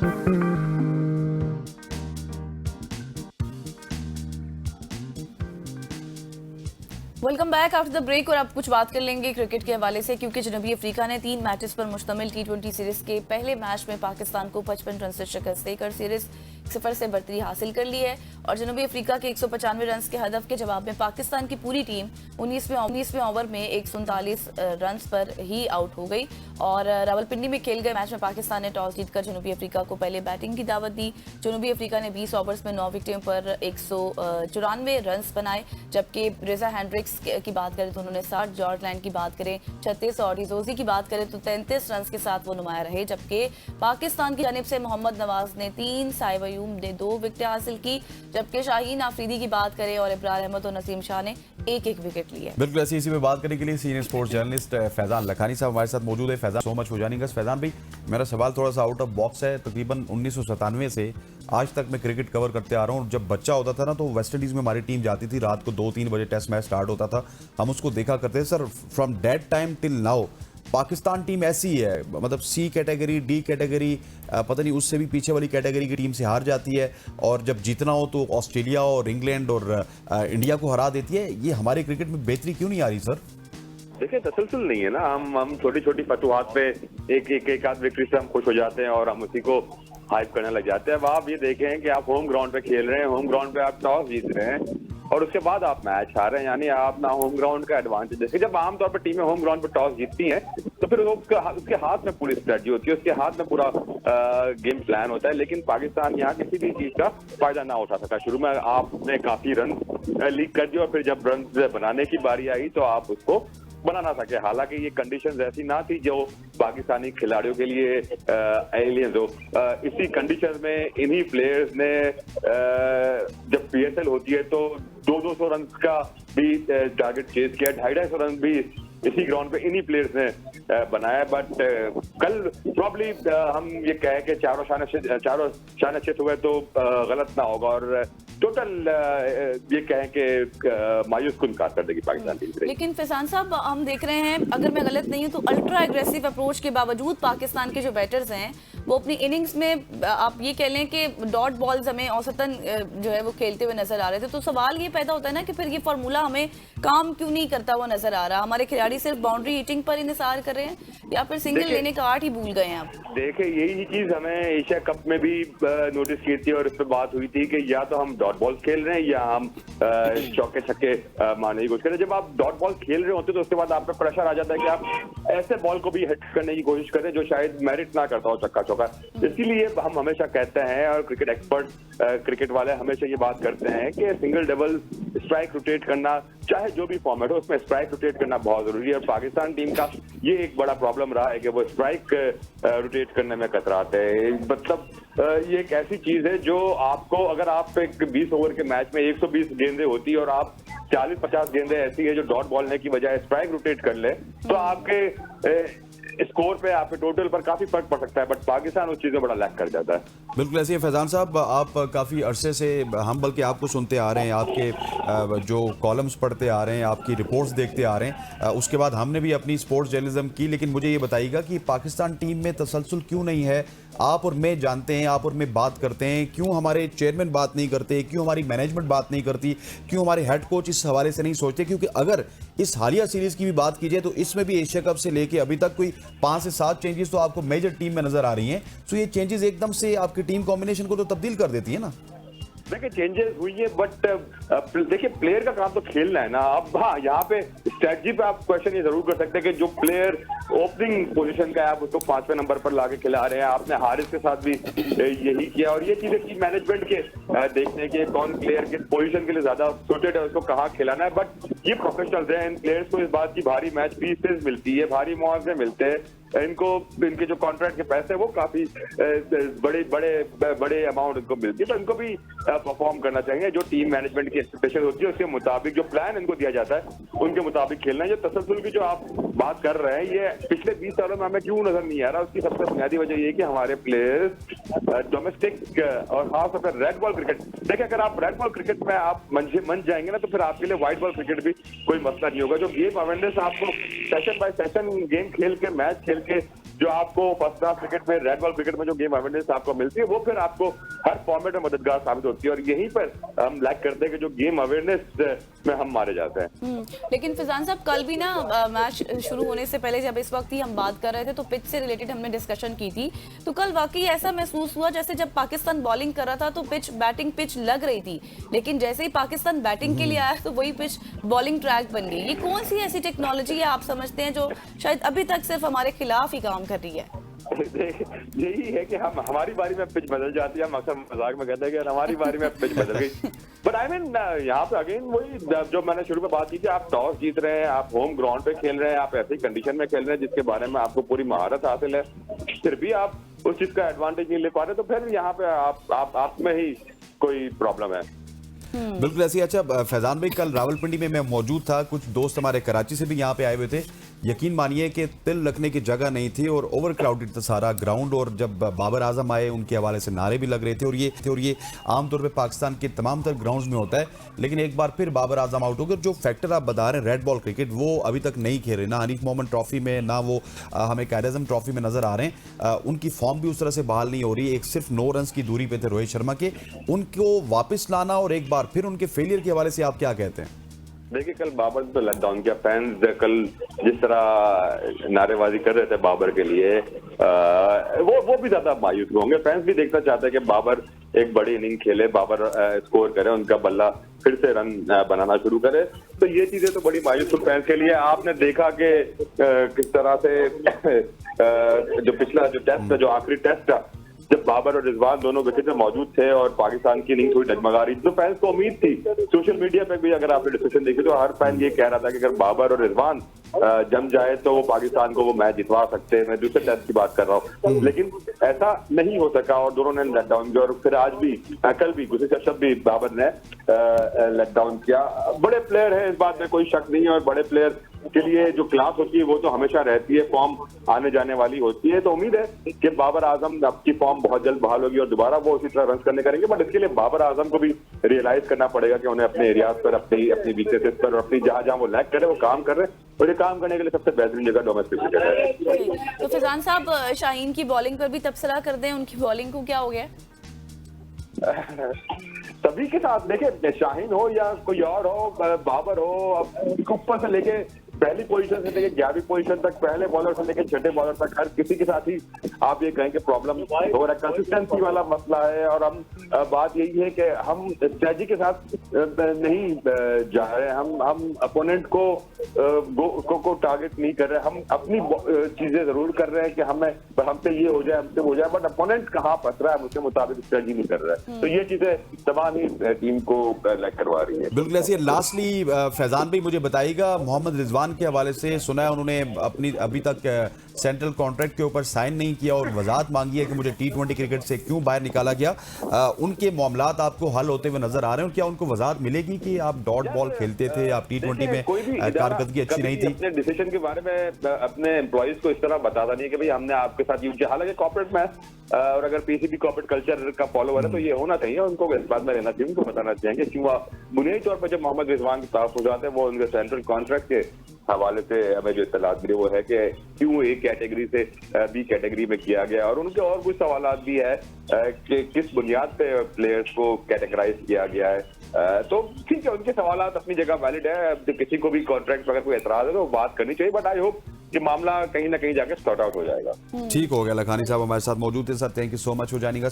Welcome back after the break. और अब कुछ बात कर लेंगे क्रिकेट के हवाले से, क्योंकि जनूबी अफ्रीका ने 3 मैचेस पर मुश्तमिल T20 सीरीज के पहले मैच में पाकिस्तान को 55 रन से शिकस्त देकर सीरीज 0 से बर्तरी हासिल कर ली है। और जनूबी अफ्रीका के 195 रन के हदफ के जवाब में पाकिस्तान की पूरी टीम 19वें ओवर में 139 रन पर ही आउट हो गई। और रावलपिंडी में खेल गए मैच में पाकिस्तान ने टॉस जीतकर जनूबी अफ्रीका को पहले बैटिंग की दावत दी। जनूबी अफ्रीका ने 20 ओवर्स में 9 विकेटों पर 194 रन बनाए, जबकि रेजा हैंड्रिक्स की बात करें तो उन्होंने 60, जॉर्ज लैंड की बात करें 36 और डिजोजी की बात करें तो 33 रन के साथ वो नुमाया रहे। जबकि पाकिस्तान की जानिब से मोहम्मद नवाज ने 3, साइब अयूब ने 2 विकेट हासिल की, जबकि शाहीन आफरीदी की बात करें और इब्रार अहमद और नसीम शाह ने एक विकेट लिए। बिल्कुल ऐसी इसी में बात करने के लिए senior sports journalist Faizan Lakhani साहब हमारे साथ मौजूद है। Faizan, so much for joining us. Faizan भाई, मेरा सवाल थोड़ा सा आउट ऑफ बॉक्स है। तकरीबन 1997 से आज तक मैं क्रिकेट कवर करते आ रहा हूँ। जब बच्चा होता था ना तो वेस्ट इंडीज में हमारी टीम जाती थी, रात को 2-3 बजे टेस्ट मैच स्टार्ट होता था, हम उसको देखा करते थे। Sir, from that time till now Pakistan team ऐसी ही है, मतलब सी कैटेगरी, डी कैटेगरी, पता नहीं उससे भी पीछे वाली कैटेगरी की टीम से हार जाती है, और जब जीतना हो तो ऑस्ट्रेलिया और इंग्लैंड और इंडिया को हरा देती है। ये हमारे क्रिकेट में बेहतरी क्यों नहीं आ रही सर? देखिए, तसलसल नहीं है ना। हम छोटी छोटी फतवाहत पे एक आध विक्ट्री से हम खुश हो जाते हैं और हम उसी को हाइप करने लग जाते हैं। अब आप ये देखें कि आप होम ग्राउंड पे खेल रहे हैं, होम ग्राउंड पे आप टॉस जीत रहे हैं और उसके बाद आप मैच हार रहे हैं, यानी आप ना होम ग्राउंड का एडवांटेज। जैसे जब आमतौर पर टीमें होम ग्राउंड पर टॉस जीतती हैं तो फिर उसके हाथ में पूरी स्ट्रेटजी होती है, उसके हाथ में पूरा गेम प्लान होता है। लेकिन पाकिस्तान यहाँ किसी भी चीज का फायदा ना उठा सका। शुरू में आपने काफी रन लीक कर दिया और फिर जब रन बनाने की बारी आई तो आप उसको बना ना सके। हालांकि ये कंडीशंस ऐसी ना थी जो पाकिस्तानी खिलाड़ियों के लिए एलियंस हो। इसी कंडीशंस में इन्हीं प्लेयर्स ने जब PSL होती है तो 200 रन का भी टारगेट चेज किया, 250 रन भी इसी ग्राउंड पे इन्हीं प्लेयर्स ने बनाया। बट कल प्रॉब्ली हम ये कहें कि चारों शानचित हुए तो गलत ना होगा और टोटल ये कहें कि मायूस कुन कारकर्दगी पाकिस्तान टीम से। लेकिन फैजान साहब, हम देख रहे हैं, अगर मैं गलत नहीं हूं तो अल्ट्रा एग्रेसिव अप्रोच के बावजूद पाकिस्तान के जो बैटर्स हैं वो अपनी इनिंग्स में आप ये कह लें कि डॉट बॉल्स हमें औसतन जो है वो खेलते हुए नजर आ रहे थे। तो सवाल ये पैदा होता है ना कि फिर ये फार्मूला हमें काम क्यों नहीं करता हुआ नजर आ रहा? हमारे खिलाड़ी सिर्फ बाउंड्री हिटिंग पर इंतजार कर रहे हैं या फिर सिंगल लेने का आर्ट ही भूल गए हैं आप? देखिए, यही चीज हमें एशिया कप में भी नोटिस की थी और इस पर बात हुई थी कि या तो हम डॉट बॉल खेल रहे हैं या हम चौके छक्के मारने की कोशिश कर रहे हैं। जब आप डॉट बॉल खेल रहे होते तो उसके बाद आप पे प्रेशर आ जाता है कि आप ऐसे बॉल को भी हिट करने की कोशिश करें जो शायद मेरिट ना करता हो चक्का चौका। इसीलिए हम हमेशा कहते हैं और क्रिकेट एक्सपर्ट क्रिकेट वाले हमेशा ये बात करते हैं कि सिंगल डबल स्ट्राइक रोटेट करना, चाहे जो भी फॉर्मेट हो, उसमें स्ट्राइक रोटेट करना बहुत जरूरी है। और पाकिस्तान टीम का ये एक बड़ा प्रॉब्लम रहा है कि वो स्ट्राइक रोटेट करने में कतराते हैं। मतलब ये एक ऐसी चीज है जो आपको, अगर आप एक 20 ओवर के मैच में 120 गेंदें होती है और आप 40-50 गेंदें ऐसी है जो डॉट बॉलने की बजाय स्ट्राइक रोटेट कर ले तो आपके स्कोर पे, आपके टोटल पर काफी फर्क पड़ सकता है। बट पाकिस्तान उस चीज में बड़ा लैक कर जाता है। बिल्कुल ऐसे ही फैजान साहब, आप काफ़ी अरसे से, हम बल्कि आपको सुनते आ रहे हैं, आपके जो कॉलम्स पढ़ते आ रहे हैं, आपकी रिपोर्ट्स देखते आ रहे हैं, उसके बाद हमने भी अपनी स्पोर्ट्स जर्नलिज्म की। लेकिन मुझे ये बताइएगा कि पाकिस्तान टीम में तसलसल क्यों नहीं है? आप और मैं जानते हैं, आप और मैं बात करते हैं, क्यों हमारे चेयरमैन बात नहीं करते, क्यों हमारी मैनेजमेंट बात नहीं करती, क्यों हमारे हेड कोच इस हवाले से नहीं सोचते? क्योंकि अगर इस हालिया सीरीज की भी बात की जाए तो इसमें भी एशिया कप से लेके अभी तक कोई 5 से 7 चेंजेस तो आपको मेजर टीम में नजर आ रही हैं। तो ये चेंजेस एकदम से आपकी टीम कॉम्बिनेशन को तो तब्दील कर देती है ना? देखिए, चेंजेस हुई है बट देखिए, प्लेयर का काम तो खेलना है ना। अब हाँ, यहाँ पे स्ट्रेटजी पे आप क्वेश्चन ये जरूर कर सकते हैं कि जो प्लेयर ओपनिंग पोजीशन का है आप उसको 5वें नंबर पर लाके खिला रहे हैं। आपने हारिस के साथ भी यही किया और ये चीजें टीम मैनेजमेंट के देखने के कौन प्लेयर किस पोजीशन के लिए ज्यादा सूटेड है, उसको कहाँ खिलाना है। बट ये प्रोफेशनल्स हैं, इन प्लेयर्स को इस बात की भारी मैच फीस मिलती है, भारी मुआवजे मिलते हैं, इनको इनके जो कॉन्ट्रैक्ट के पैसे वो काफी बड़े अमाउंट इनको मिलती है। तो इनको भी परफॉर्म करना चाहिए। जो टीम मैनेजमेंट की एक्सपेक्टेशन होती है उसके मुताबिक जो प्लान इनको दिया जाता है उनके मुताबिक खेलना है। जो तसलसल की जो आप बात कर रहे हैं, ये पिछले 20 सालों में हमें क्यों नजर नहीं आ रहा, उसकी सबसे बुनियादी वजह ये है कि हमारे प्लेयर्स डोमेस्टिक और खासतौर पर रेड बॉल क्रिकेट, देखिए अगर आप रेड बॉल क्रिकेट में आप मन जाएंगे ना तो फिर आपके लिए व्हाइट बॉल क्रिकेट भी कोई मसला नहीं होगा। जो गेम अवेयरनेस आपको सेशन बाय सेशन गेम खेल के मैच खेल के जो आपको फर्स्ट क्लास क्रिकेट में, रेड बॉल क्रिकेट में जो गेम अवेयरनेस आपको मिलती है, वो फिर आपको हर फॉर्मेट में मददगार साबित होती है। और यहीं पर हम लैक करते हैं कि जो गेम अवेयरनेस में हम मारे जाते हैं। लेकिन फिजान साहब, कल भी ना मैच शुरू होने से पहले जब इस वक्त ही हम बात कर रहे थे तो पिच से रिलेटेड हमने डिस्कशन की थी, तो कल वाकई ऐसा महसूस हुआ जैसे जब पाकिस्तान बॉलिंग कर रहा था तो बैटिंग पिच लग रही थी, लेकिन जैसे ही पाकिस्तान बैटिंग के लिए आया तो वही पिच बॉलिंग ट्रैक बन गई। ये कौन सी ऐसी टेक्नोलॉजी है आप समझते हैं जो शायद अभी तक सिर्फ हमारे खिलाफ ही काम कर रही है? यही है कि हमारी बारी में पिच बदल जाती है। हम अक्सर मजाक में कहते हैं कि हमारी बारी में पिच बदल गई। बट आई मीन यहाँ पे अगेन वही जो मैंने शुरू में बात की थी, आप टॉस जीत रहे हैं, आप होम ग्राउंड पे खेल रहे हैं, आप ऐसी कंडीशन में खेल रहे हैं जिसके बारे में आपको पूरी महारत हासिल है, फिर भी आप उस चीज का एडवांटेज नहीं ले पा रहे, तो फिर यहाँ पे आप में ही कोई प्रॉब्लम है। बिल्कुल ऐसी। अच्छा फैजान भाई, कल रावलपिंडी में मैं मौजूद था, कुछ दोस्त हमारे कराची से भी यहाँ पे आए हुए थे। यकीन मानिए कि तिल रखने की जगह नहीं थी और ओवर क्राउडेड था सारा ग्राउंड। और जब बाबर आजम आए उनके हवाले से नारे भी लग रहे थे और ये आमतौर पे पाकिस्तान के तमाम तर ग्राउंड्स में होता है। लेकिन एक बार फिर बाबर आजम आउट हो गए। जो फैक्टर आप बता रहे हैं रेड बॉल क्रिकेट, वो अभी तक नहीं खेल रहे, ना हनीफ मोहम्मद ट्रॉफी में, ना वो हमें कायद-ए-आज़म ट्रॉफी में नजर आ रहे हैं। उनकी फॉर्म भी उस तरह से बहाल नहीं हो रही। एक सिर्फ 9 रन की दूरी पे थे रोहित शर्मा के, उनको वापस लाना और एक बार फिर उनके फेलियर के हवाले से आप क्या कहते हैं? देखिए, कल बाबर तो लेट डाउन किया। फैंस कल जिस तरह नारेबाजी कर रहे थे बाबर के लिए, वो भी ज्यादा मायूस होंगे। फैंस भी देखना चाहते हैं कि बाबर एक बड़ी इनिंग खेले, बाबर स्कोर करे, उनका बल्ला फिर से रन बनाना शुरू करे। तो ये चीजें तो बड़ी मायूस फैंस के लिए। आपने देखा कि किस तरह से जो पिछला जो टेस्ट, जो आखिरी टेस्ट था, जब बाबर और रिजवान दोनों विकेट में मौजूद थे और पाकिस्तान की इनिंग थोड़ी डगमगा रही थी, तो फैंस को उम्मीद थी। सोशल मीडिया पे भी अगर आपने डिस्कशन देखी तो हर फैन ये कह रहा था कि अगर बाबर और रिजवान जम जाए तो वो पाकिस्तान को वो मैच जितवा सकते हैं। मैं दूसरे टेस्ट की बात कर रहा हूँ, लेकिन ऐसा नहीं हो सका और दोनों ने लेट डाउन किया। और फिर आज भी, कल भी, गुज़िश्ता शब भी बाबर ने लेट डाउन किया। बड़े प्लेयर है, इस बात में कोई शक नहीं है, और बड़े प्लेयर के लिए जो क्लास होती है वो तो हमेशा रहती है, फॉर्म आने जाने वाली होती है। तो उम्मीद है कि बाबर आजम आपकी फॉर्म बहुत जल्द बहाल होगी और दोबारा वो उसी तरह रन करने करेंगे। बट इसके लिए बाबर आजम को भी रियलाइज करना पड़ेगा कि उन्हें अपने एरियाज पर, अपनी वीकनेसेस पर और अपनी जहां वो लैक करे वो काम कर रहे हैं। और ये काम करने के लिए सबसे बेहतरीन जगह डोमेस्टिक क्रिकेट है। तो फिजान साहब, शाहीन की बॉलिंग पर भी तबसरा कर दें, उनकी बॉलिंग को क्या हो गया? सभी के साथ देखिए, शाहीन हो या कोई और हो, बाबर हो, अब ऊपर से लेके पहली पोजीशन से लेके 11वीं पोजीशन तक, पहले बॉलर से लेके छठे बॉलर तक, हर किसी के साथ ही आप ये कहें कि प्रॉब्लम हो रहा है। कंसिस्टेंसी वाला मसला है। और हम बात यही है कि हम स्ट्रेटजी के साथ नहीं जा रहे, हम अपोनेंट को टारगेट नहीं कर रहे। हम अपनी चीजें जरूर कर रहे हैं कि हमसे ये हो जाए, हमसे हो जाए, बट अपोनेंट कहाँ फंस रहा है उसके मुताबिक स्ट्रेटजी नहीं कर रहा है। तो ये चीजें तमाम ही टीम को लैक करवा रही है। बिल्कुल ऐसी। लास्टली फैजान भाई, मुझे बताइएगा, मोहम्मद रिजवान के हवाले से सुना है उन्होंने अपनी अभी तक सेंट्रल कॉन्ट्रैक्ट के ऊपर साइन नहीं किया और वजाहत मांगी है कि मुझे T20 क्रिकेट से क्यों बाहर निकाला गया। उनके मामलात आपको हल होते हुए नजर आ रहे हैं? क्या उनको वजाहत मिलेगी कि आप डॉट बॉल खेलते थे, आप T20 में कारकर्दगी अच्छी नहीं थी? अपने डिसीजन के बारे में अपने एम्प्लॉइज को इस तरह बताता नहीं है कि भाई हमने आपके साथ यूज किया। हालांकि कॉर्पोरेट में और अगर पीसीबी कॉर्पोरेट कल्चर का फॉलोअर है तो ये होना चाहिए, उनको इस बात में रहना चाहिए, उनको बताना चाहिए कि क्यों बुनियादी तौर पर जब मोहम्मद रिजवान के पास हो जाते हैं, वो उनके सेंट्रल कॉन्ट्रैक्ट के हवाले से हमें जो इत्तलात मिली वो है कि क्यों एक कैटेगरी से बी कैटेगरी में किया गया। और उनके और कुछ सवालात भी है कि किस बुनियाद पे प्लेयर्स को कैटेगराइज किया गया है। तो ठीक है, उनके सवालात अपनी जगह वैलिड है। किसी को भी कॉन्ट्रैक्ट पर अगर कोई एतराज है तो बात करनी चाहिए, बट आई होप कि मामला कहीं ना कहीं जाके सॉर्ट आउट हो जाएगा। ठीक हो गया। लखानी साहब हमारे साथ मौजूद थे। Sir, thank you so much हो जाएगा।